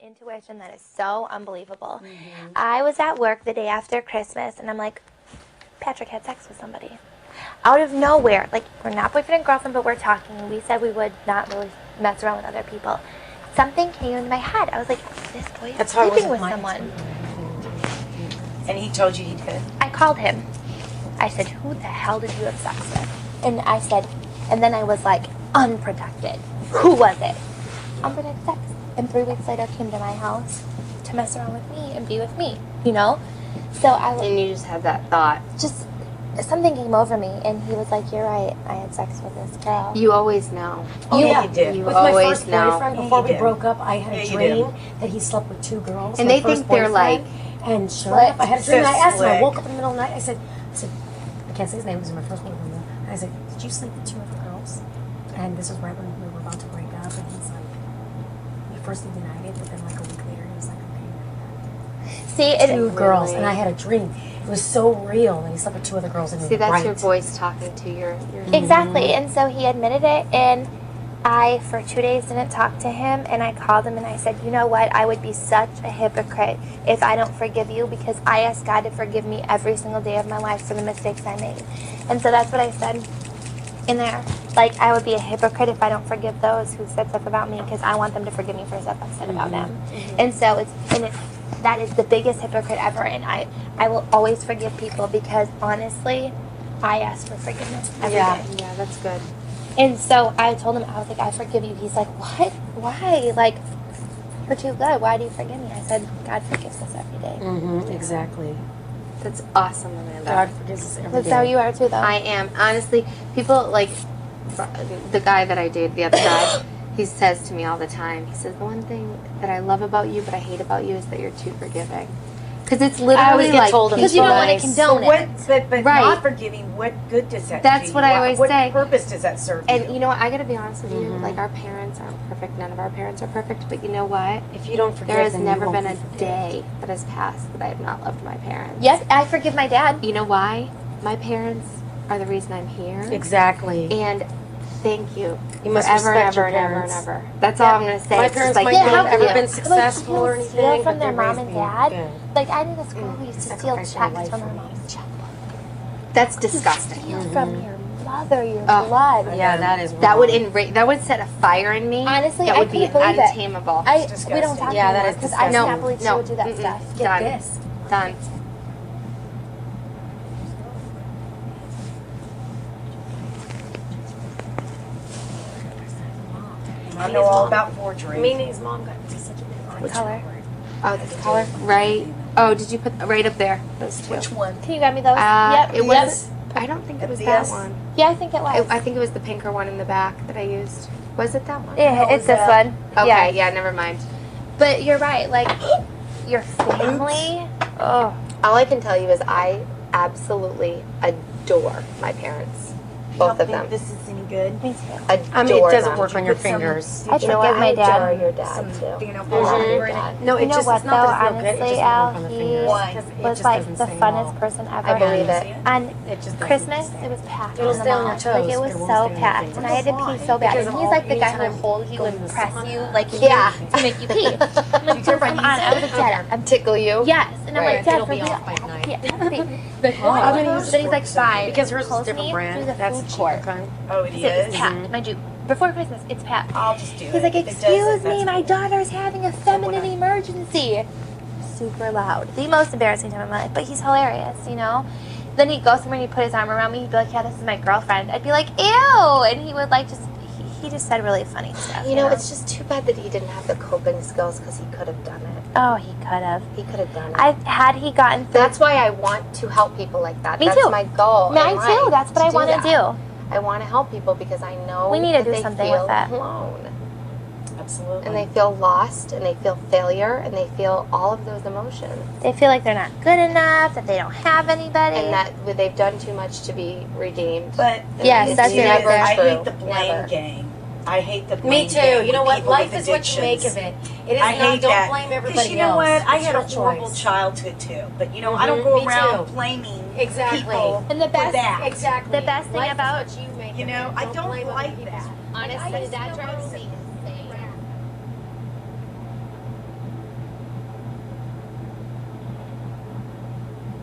intuition that is so unbelievable. I was at work the day after Christmas, and I'm like, Patrick had sex with somebody. Out of nowhere. Like, we're not boyfriend and girlfriend, but we're talking, and we said we would not really mess around with other people. Something came into my head. I was like, this boy is sleeping with someone. And he told you he did? I called him. I said, who the hell did you have sex with? And I said, and then I was like, unprotected. Who was it? Unprotected sex. And 3 weeks later came to my house to mess around with me and be with me, you know? So And you just had that thought. Just, something came over me, and he was like, you're right, I had sex with this girl. You always know. Oh, yeah, you did. You With my always first know. boyfriend, before we did. broke up, I had a Yeah, you dream that he slept with 2 girls. And my they first think they're like... boyfriend. And sure Slick. enough, I had a dream. So And I asked him, I slick. woke up in the middle of the night, I said, I can't say his name, it was my first boyfriend. And I said, did you sleep with 2 other girls? And this was right when we were about to break up, and he's like, at first he denied it, but then like a week later, he was like, okay. See, 2 girls, and I had a dream. It was so real, and he slept with 2 other girls, and See, that's right. your voice talking to your Exactly. And so he admitted it, and I, for 2 days, didn't talk to him, and I called him and I said, you know what, I would be such a hypocrite if I don't forgive you, because I ask God to forgive me every single day of my life for the mistakes I made. And so that's what I said in there. Like, I would be a hypocrite if I don't forgive those who said stuff about me, because I want them to forgive me for stuff I said about them. And so that is the biggest hypocrite ever, and I will always forgive people, because honestly, I ask for forgiveness every day. Yeah, that's good. And so I told him, I was like, I forgive you. He's like, what? Why? Like, you're too good. Why do you forgive me? I said, God forgives us every day. Exactly. That's awesome, Amanda. God forgives us every That's day. how you are too, though. I am. Honestly, people like the guy that I dated, the other guy, he says to me all the time, he says, the one thing that I love about you but I hate about you is that you're too forgiving. Because it's literally I always get like, told him because you don't want to nice. condone it. But Right. not forgiving, what good does that That's do what you? I always what say. purpose does that serve and you? you know what, I gotta be honest with you, like our parents aren't perfect, none of our parents are perfect, but you know what? If you don't forgive, There has then never you won't been a be forgiven. day that has passed that I have not loved my parents. Yes, I forgive my dad. You know why? My parents are the reason I'm here. Exactly. And thank you. You must forever and respect ever your and ever and parents. ever. That's all I'm gonna say. My It's just parents like, might Yeah, not how have ever cute. been successful like, or people anything, steal from but their they mom raised and me dad. good. Like, I knew this girl who used to steal Sacrifice your checks life from for her me. mom's checkbook. that's disgusting. Steal from your mother, your Oh. blood. Yeah, that is That would wrong. that would set a fire in me. Honestly, that I would be couldn't believe it. untamable. We don't disgusting. talk Yeah, that anymore, is because I disgusting. can't believe she would do that stuff. Get Done. this. Done. I know all about forgery. Me and his mom got into such a big What color? Oh, this color, right? Oh, did you put right up there? Those two. Which one? Can you grab me those? It was. I don't think it was that Yes. one. Yeah, I think it was. I think it was the pinker one in the back that I used. Was it that one? Yeah, No, it's this that- one. Okay. Yeah. Yeah. Never mind. But you're right. Like, your family. Oh. All I can tell you is I absolutely adore my parents, both of them. This is any good. Me too. Adore I mean, it doesn't them. work on your Put some- fingers. I You know what? forgive my I adore dad. your dad Some, too. you know, I love your pepper. dad. No, You it know just what, it's not that though? it feel good. It Honestly, just Al, doesn't work on the he fingers. Why? Because it was just like doesn't the stay funnest long. person ever. I believe it. On It just doesn't Christmas, stay. it was packed It'll in the stay on mall. your toes, Like, it was but it won't so stay on your packed, fingers. and I had to pee so bad. Because And of he's all- like the guy who anytime hold you go to and the press sauna. you, like, Yeah. to make you pee. I'm like, dude, come on, I was like, Dad, I'm Tickle you. yes, and I'm Right. like, Dad, It'll for be real. off by night. Yeah, I'm like, How many use then he's like, fine. Because hers is Pulls a different me brand. through the That's food the court. cheaper kind. Oh, it He said, it's is? packed. Mind you, before Christmas, it's packed. I'll just do it. He's like, If it excuse doesn't, me, that's my cool. daughter's having a feminine emergency. Super loud. The most embarrassing time of my life, but he's hilarious, you know? Then he'd go somewhere and he'd put his arm around me. He'd be like, yeah, this is my girlfriend. I'd be like, ew! And he would like he just said really funny stuff. You know, it's just too bad that he didn't have the coping skills because he could have done it. Oh, he could have. He could have done it. Had he gotten through. That's why I want to help people like that. Me That's too. my goal. Mine in too. life, That's what I want to that. do. I want to help people because I know We need to that do they something feel with that. alone. Absolutely. And they feel lost, and they feel failure, and they feel all of those emotions. They feel like they're not good enough, that they don't have anybody. And that they've done too much to be redeemed. But Yes, it's that's it right never- there. I True. hate the blame Never. game. I hate the blame Me too. game You know with what? people Life with is what you make addictions. of it. It is I not. hate Don't that. blame everybody Because you know else. what? I It's had a your horrible choice. childhood too. But you know, I don't Mhm. go Me around too. blaming Exactly. people And the for best- that. Exactly. The best thing Life about- is what you make You of know, it. I don't blame other like people. that. Honestly, that drives